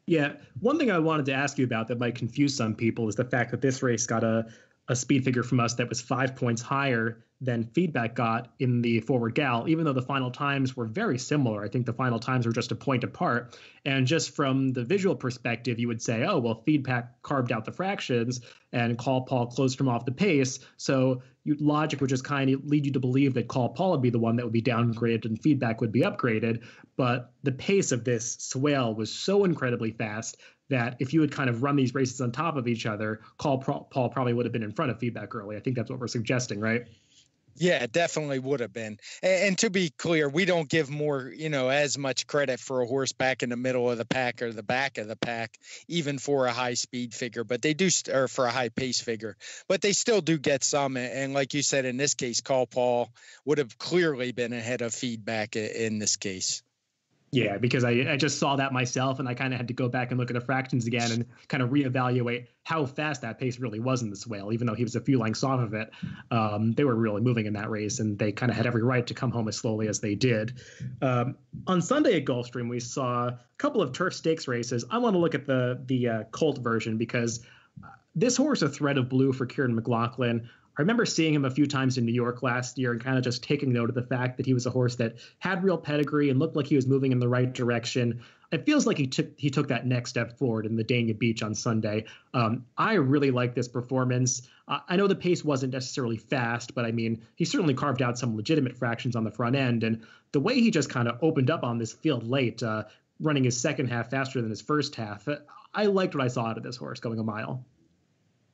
Yeah, one thing I wanted to ask you about that might confuse some people is the fact that this race got a speed figure from us that was 5 points higher than feedback got in the forward gal, even though the final times were very similar. I think the final times were just a point apart. And just from the visual perspective, you would say, oh, well, feedback carved out the fractions and Call Paul closed him off the pace. So logic would just kind of lead you to believe that Call Paul would be the one that would be downgraded and feedback would be upgraded. But the pace of this swale was so incredibly fast that if you had kind of run these races on top of each other, Paul probably would have been in front of feedback early. I think that's what we're suggesting, right? Yeah, it definitely would have been. And to be clear, we don't give more, as much credit for a horse back in the middle of the pack or the back of the pack, even for a high speed figure, but they do, or for a high pace figure, but they still do get some. And like you said, in this case, Call Paul would have clearly been ahead of feedback in this case. Yeah, because I just saw that myself, and I kind of had to go back and look at the fractions again and kind of reevaluate how fast that pace really was in the swale. Even though he was a few lengths off of it, they were really moving in that race, and they kind of had every right to come home as slowly as they did. On Sunday at Gulfstream, we saw a couple of turf stakes races. I want to look at the colt version because this horse, A Thread of Blue for Kieran McLaughlin, I remember seeing him a few times in New York last year and kind of just taking note of the fact that he was a horse that had real pedigree and looked like he was moving in the right direction. It feels like he took that next step forward in the Dania Beach on Sunday. I really like this performance. I know the pace wasn't necessarily fast, but I mean, he certainly carved out some legitimate fractions on the front end. And the way he just kind of opened up on this field late, running his second half faster than his first half, I liked what I saw out of this horse going a mile.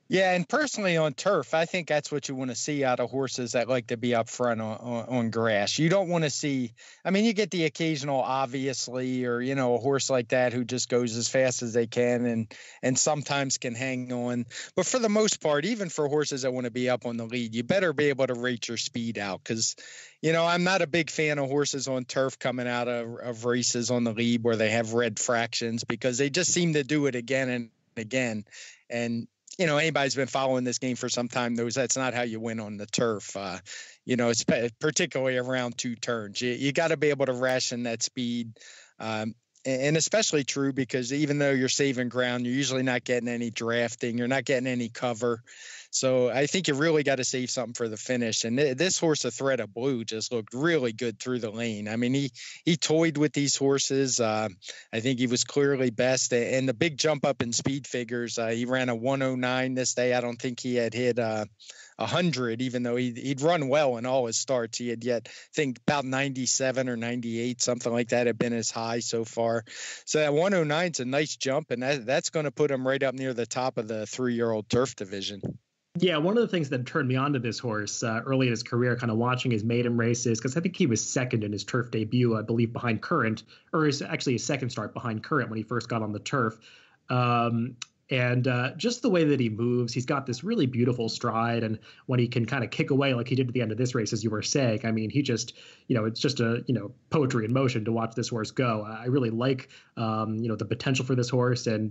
Yeah, and personally on turf, I think that's what you want to see out of horses that like to be up front on grass. You don't want to see, I mean, you get the occasional, obviously, or, a horse like that who just goes as fast as they can and sometimes can hang on. But for the most part, even for horses that want to be up on the lead, you better be able to rate your speed out because, I'm not a big fan of horses on turf coming out of races on the lead where they have red fractions because they just seem to do it again and again. And anybody's been following this game for some time knows that's not how you win on the turf. It's particularly around 2 turns. You got to be able to ration that speed. And especially true because even though you're saving ground, you're usually not getting any drafting. You're not getting any cover. So I think you really got to save something for the finish. And this horse, A Thread of Blue, just looked really good through the lane. I mean, he toyed with these horses. I think he was clearly best. And the big jump up in speed figures, he ran a 109 this day. I don't think he had hit 100, even though he'd run well in all his starts. He had yet, I think, about 97 or 98, something like that, had been his high so far. So that 109 is a nice jump, and that's going to put him right up near the top of the 3-year-old turf division. Yeah, one of the things that turned me on to this horse early in his career, kind of watching his maiden races, because I think he was second in his turf debut, I believe, behind Current, or actually his second start behind Current when he first got on the turf. And just the way that he moves, he's got this really beautiful stride. And when he can kind of kick away like he did at the end of this race, as you were saying, I mean, he just, it's just poetry in motion to watch this horse go. I really like, the potential for this horse and,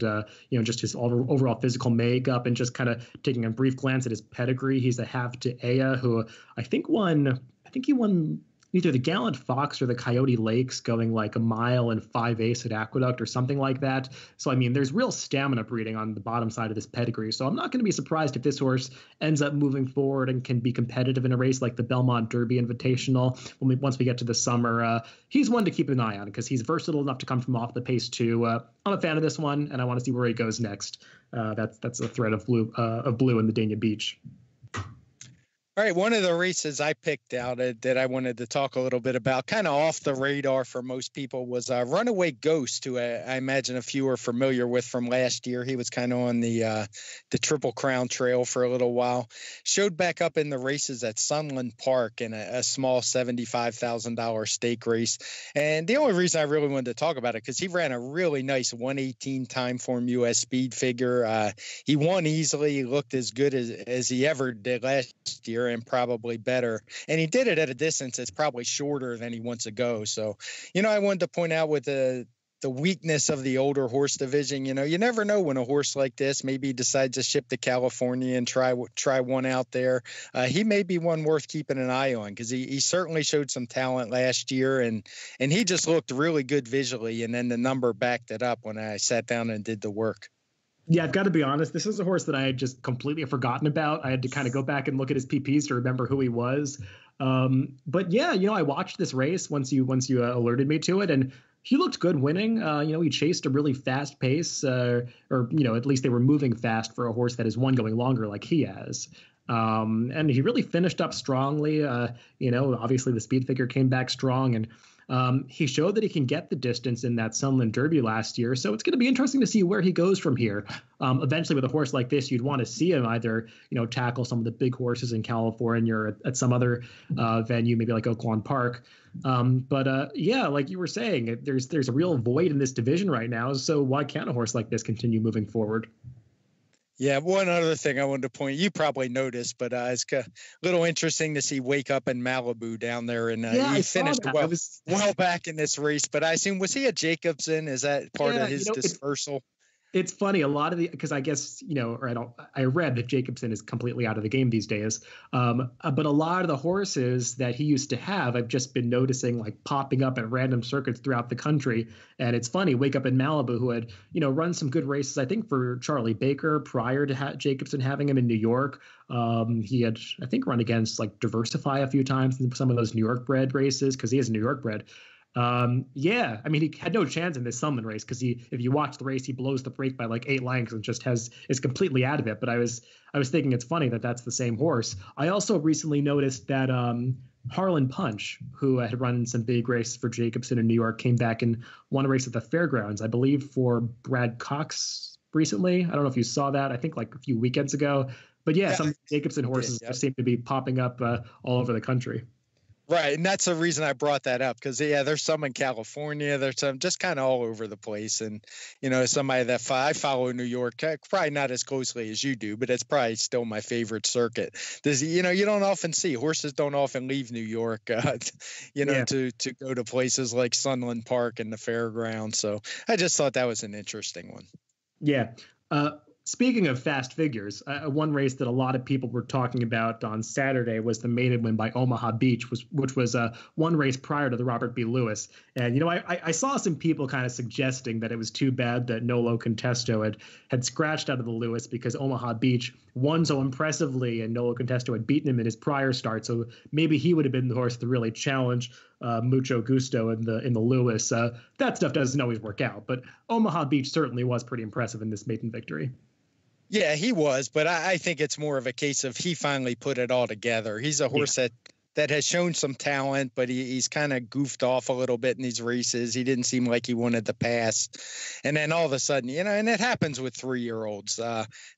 just his overall physical makeup and just kind of taking a brief glance at his pedigree. He's a half to Aya, who I think he won either the Gallant Fox or the Coyote Lakes going like 1 mile and 5/8 at Aqueduct or something like that. So, I mean, there's real stamina breeding on the bottom side of this pedigree. So I'm not going to be surprised if this horse ends up moving forward and can be competitive in a race like the Belmont Derby Invitational once we get to the summer. He's one to keep an eye on because he's versatile enough to come from off the pace too. I'm a fan of this one, and I want to see where he goes next. That's A Thread of blue in the Dania Beach. All right, one of the races I picked out that I wanted to talk a little bit about, kind of off the radar for most people, was Runaway Ghost, who I imagine a few are familiar with from last year. He was kind of on the Triple Crown Trail for a little while. Showed back up in the races at Sunland Park in a small $75,000 stake race. And the only reason I really wanted to talk about it, because he ran a really nice 118 TimeformUS speed figure. He won easily. He looked as good as he ever did last year. faster and probably better. And he did it at a distance that's probably shorter than he wants to go. So, I wanted to point out with the weakness of the older horse division, you never know when a horse like this maybe decides to ship to California and try one out there. He may be one worth keeping an eye on, because he certainly showed some talent last year, and he just looked really good visually. And then the number backed it up when I sat down and did the work. Yeah, I've got to be honest. This is a horse that I had just completely forgotten about. I had to kind of go back and look at his PPs to remember who he was. But yeah, I watched this race once you alerted me to it, and he looked good winning. He chased a really fast pace, or at least they were moving fast for a horse that is one going longer like he has. And he really finished up strongly. Obviously the speed figure came back strong, and he showed that he can get the distance in that Sunland Derby last year. So it's going to be interesting to see where he goes from here. Eventually, with a horse like this, you'd want to see him either, tackle some of the big horses in California or at some other venue, maybe like Oaklawn Park. Yeah, like you were saying, there's a real void in this division right now. So why can't a horse like this continue moving forward? Yeah, one other thing I wanted to point, you probably noticed, but it's a little interesting to see Wake Up in Malibu down there. And he finished well back in this race. But I assume, was he a Jacobson? Is that part of his dispersal? It's funny, a lot of because I guess, I read that Jacobson is completely out of the game these days. But a lot of the horses that he used to have, I've just been noticing like popping up at random circuits throughout the country. And it's funny, Wake Up in Malibu, who had, run some good races, I think, for Charlie Baker prior to Jacobson having him in New York. He had, I think, run against like Diversify a few times in some of those New York bred races, because he is a New York bred. He had no chance in this Sunland race, because if you watch the race, he blows the brake by like 8 lengths and just is completely out of it. But I was thinking it's funny that that's the same horse. I also recently noticed that Harlan Punch, who had run some big races for Jacobson in New York, came back and won a race at the fairgrounds, I believe, for Brad Cox recently. I don't know if you saw that. I think like a few weekends ago. But yeah, some Jacobson horses just seem to be popping up all over the country. Right. And that's the reason I brought that up, because, there's some in California. There's some just kind of all over the place. And, somebody that I follow in New York, probably not as closely as you do, but it's probably still my favorite circuit. You don't often see horses don't often leave New York, to go to places like Sunland Park and the fairgrounds. So I just thought that was an interesting one. Yeah. Speaking of fast figures, one race that a lot of people were talking about on Saturday was the maiden win by Omaha Beach, which was one race prior to the Robert B. Lewis. And, I saw some people kind of suggesting that it was too bad that Nolo Contesto had scratched out of the Lewis, because Omaha Beach won so impressively and Nolo Contesto had beaten him in his prior start. So maybe he would have been the horse to really challenge Mucho Gusto in the Lewis. That stuff doesn't always work out, but Omaha Beach certainly was pretty impressive in this maiden victory. Yeah, he was, but I think it's more of a case of he finally put it all together. He's a horse that has shown some talent, but he's kind of goofed off a little bit in these races. He didn't seem like he wanted to pass. And then all of a sudden, and it happens with 3-year-olds.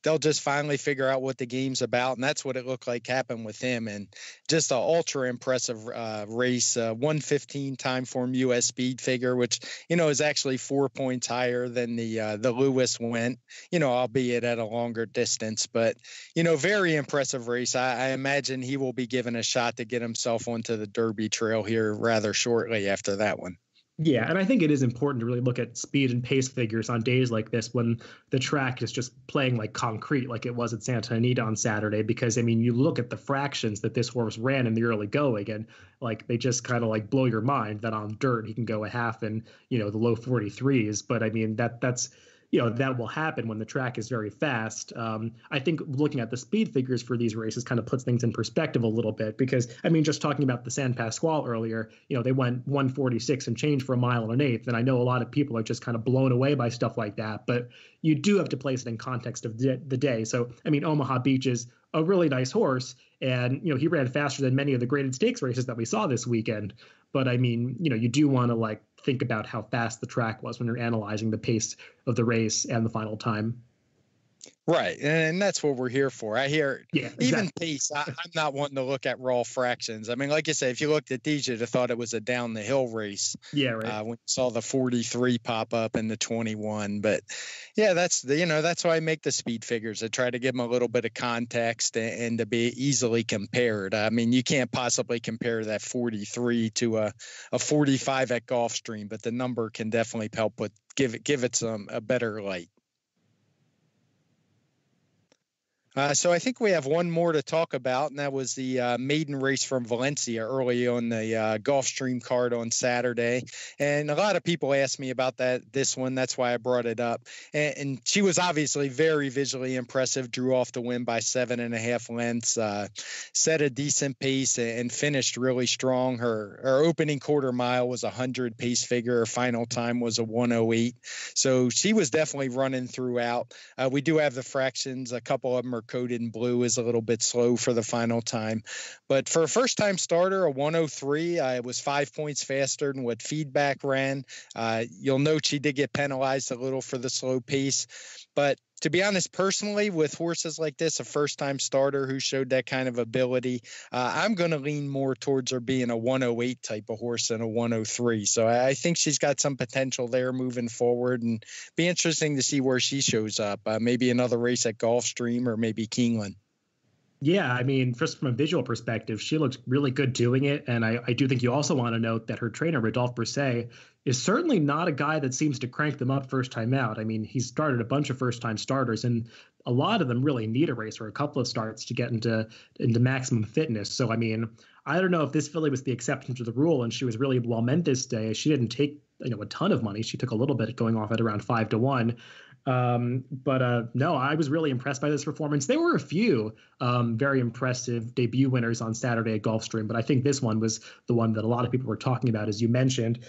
They'll just finally figure out what the game's about, and that's what it looked like happened with him. And just an ultra impressive race, 1:15 TimeformUS speed figure, which, is actually 4 points higher than the Lewis went, albeit at a longer distance. But, very impressive race. I imagine he will be given a shot to get himself onto the Derby trail here rather shortly after that one. Yeah, and I think it is important to really look at speed and pace figures on days like this when the track is just playing like concrete, like it was at Santa Anita on Saturday, because, you look at the fractions that this horse ran in the early going, and like they just kind of like blow your mind that on dirt he can go a half in, the low 43s. But that's that will happen when the track is very fast. I think looking at the speed figures for these races kind of puts things in perspective a little bit, because, just talking about the San Pasquale earlier, they went 1:46 and change for a mile and an eighth. And I know a lot of people are just kind of blown away by stuff like that, but you do have to place it in context of the day. So, Omaha Beach is a really nice horse, and, he ran faster than many of the graded stakes races that we saw this weekend. But you do want to think about how fast the track was when you're analyzing the pace of the race and the final time. Right, and that's what we're here for. I hear Yeah, even exactly. pace. I'm not wanting to look at raw fractions. I mean, like I said, if you looked at these, you'd have thought it was a down the hill race. Yeah, right. When you saw the 43 pop up and the 21, but yeah, that's why I make the speed figures. I try to give them a little bit of context and to be easily compared. I mean, you can't possibly compare that 43 to a 45 at Gulfstream, but the number can definitely help give it a better light. So I think we have one more to talk about, and that was the maiden race from Valencia early on the Gulfstream card on Saturday. And a lot of people asked me about this one. That's why I brought it up. And she was obviously very visually impressive, drew off the win by 7.5 lengths, set a decent pace, and finished really strong. Her opening quarter mile was 100 pace figure. Her final time was a 108. So she was definitely running throughout. We do have the fractions. A couple of them are coded in blue, is a little bit slow for the final time. But for a first-time starter, a 103, it was 5 points faster than what feedback ran. You'll note she did get penalized a little for the slow pace. But to be honest, personally, with horses like this, a first-time starter who showed that kind of ability, I'm going to lean more towards her being a 108 type of horse than a 103. So I think she's got some potential there moving forward, and be interesting to see where she shows up. Maybe another race at Gulfstream or maybe Keeneland. Yeah, I mean, just from a visual perspective, she looks really good doing it. And I do think you also want to note that her trainer, Rodolphe Brisset, is certainly not a guy that seems to crank them up first time out. I mean, he's started a bunch of first time starters, and a lot of them really need a race or a couple of starts to get into maximum fitness. So, I mean, I don't know if this filly was the exception to the rule and she was really well meant this day. She didn't take a ton of money. She took a little bit, going off at around 5-1. But no, I was really impressed by this performance. There were a few very impressive debut winners on Saturday at Gulfstream, but I think this one was the one that a lot of people were talking about, as you mentioned.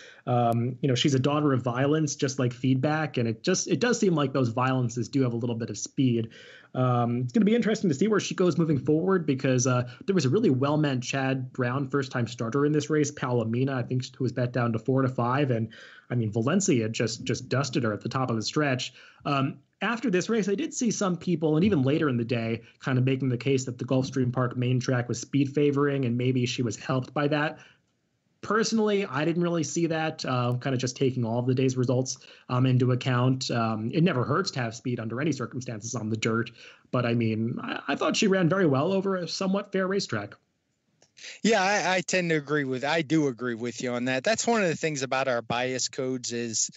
She's a daughter of violence, just like feedback, and it does seem like those violences do have a little bit of speed. It's going to be interesting to see where she goes moving forward, because there was a really well-meant Chad Brown first-time starter in this race, Palomina, I think, who was bet down to 4-5, and I mean, Valencia just dusted her at the top of the stretch. After this race, I did see some people, and even later in the day, kind of making the case that the Gulfstream Park main track was speed favoring, and maybe she was helped by that. Personally, I didn't really see that, kind of just taking all of the day's results into account. It never hurts to have speed under any circumstances on the dirt. But I mean, I thought she ran very well over a somewhat fair racetrack. Yeah, I tend to I do agree with you on that. That's one of the things about our bias codes is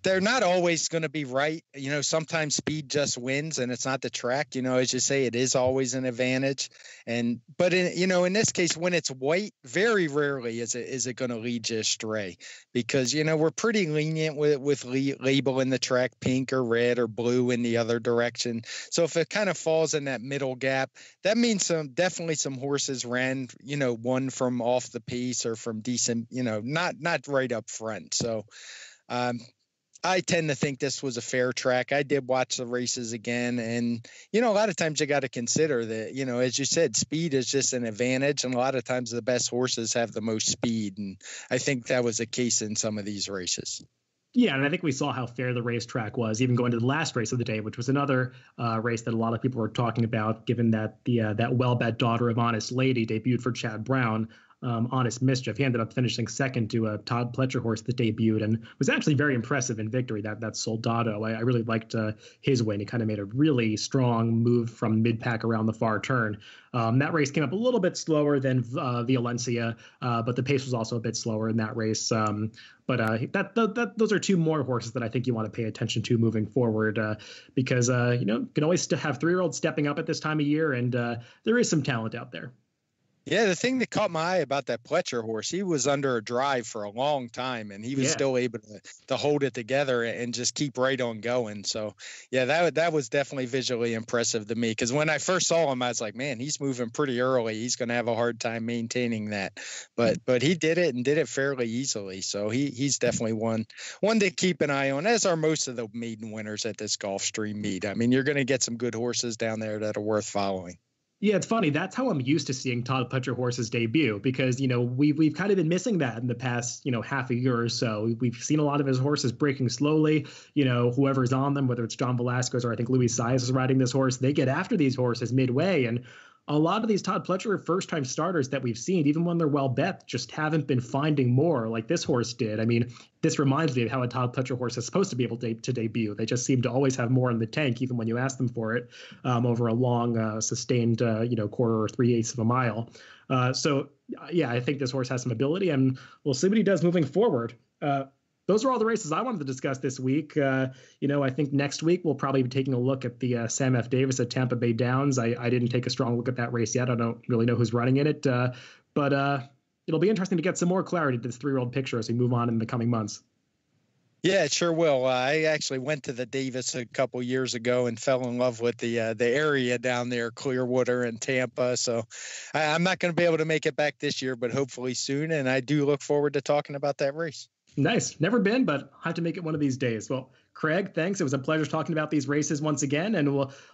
they're not always going to be right. Sometimes speed just wins and it's not the track, as you say, it is always an advantage. But in this case, when it's white, very rarely is it going to lead you astray, because, we're pretty lenient with labeling the track pink or red or blue in the other direction. So if it kind of falls in that middle gap, that means definitely some horses ran, one from off the pace or from decent, not right up front. So, I tend to think this was a fair track. I did watch the races again, and a lot of times you got to consider that, as you said, speed is just an advantage, and a lot of times the best horses have the most speed, and I think that was the case in some of these races. Yeah, and I think we saw how fair the racetrack was, even going to the last race of the day, which was another race that a lot of people were talking about, given that that well-bet daughter of Honest Lady debuted for Chad Brown. Honest Mischief. He ended up finishing second to a Todd Pletcher horse that debuted and was actually very impressive in victory. That Soldado, I really liked his win. He kind of made a really strong move from mid-pack around the far turn. That race came up a little bit slower than Valencia, but the pace was also a bit slower in that race. But those are two more horses that I think you want to pay attention to moving forward, because you can always have 3-year-olds stepping up at this time of year, and there is some talent out there. Yeah, the thing that caught my eye about that Pletcher horse, he was under a drive for a long time, and he was still able to hold it together and just keep right on going. So, yeah, that was definitely visually impressive to me, because when I first saw him, I was like, man, he's moving pretty early. He's going to have a hard time maintaining that. But he did it and did it fairly easily. So he's definitely one to keep an eye on, as are most of the maiden winners at this Gulfstream meet. I mean, you're going to get some good horses down there that are worth following. Yeah, it's funny. That's how I'm used to seeing Todd Pletcher horses debut because, we've kind of been missing that in the past, half a year or so. We've seen a lot of his horses breaking slowly. Whoever's on them, whether it's John Velasquez or I think Luis Saez is riding this horse, they get after these horses midway. And a lot of these Todd Pletcher first-time starters that we've seen, even when they're well bet, just haven't been finding more like this horse did. I mean, this reminds me of how a Todd Pletcher horse is supposed to be able to debut. They just seem to always have more in the tank, even when you ask them for it, over a long, sustained, quarter or 3/8 of a mile. So, I think this horse has some ability, and we'll see what he does moving forward. Those are all the races I wanted to discuss this week. I think next week we'll probably be taking a look at the Sam F. Davis at Tampa Bay Downs. I didn't take a strong look at that race yet. I don't really know who's running in it, but it'll be interesting to get some more clarity to this 3-year-old picture as we move on in the coming months. Yeah, it sure will. I actually went to the Davis a couple years ago and fell in love with the area down there, Clearwater and Tampa. So I'm not going to be able to make it back this year, but hopefully soon. And I do look forward to talking about that race. Nice. Never been, but I'll have to make it one of these days. Well, Craig, thanks. It was a pleasure talking about these races once again, and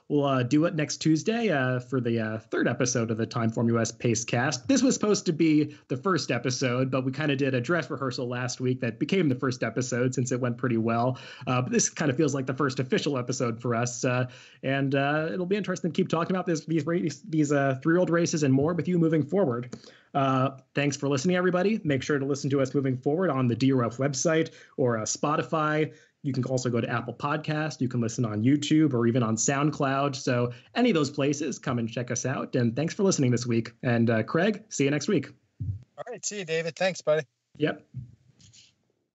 we'll do it next Tuesday for the third episode of the TimeformUS Pacecast. This was supposed to be the first episode, but we kind of did a dress rehearsal last week that became the first episode since it went pretty well. But this kind of feels like the first official episode for us, and it'll be interesting to keep talking about these 3-year-old races and more with you moving forward. Thanks for listening, everybody. Make sure to listen to us moving forward on the DRF website or Spotify. You can also go to Apple Podcast. You can listen on YouTube or even on SoundCloud. So any of those places, come and check us out. And thanks for listening this week. And Craig, see you next week. All right. See you, David. Thanks, buddy. Yep.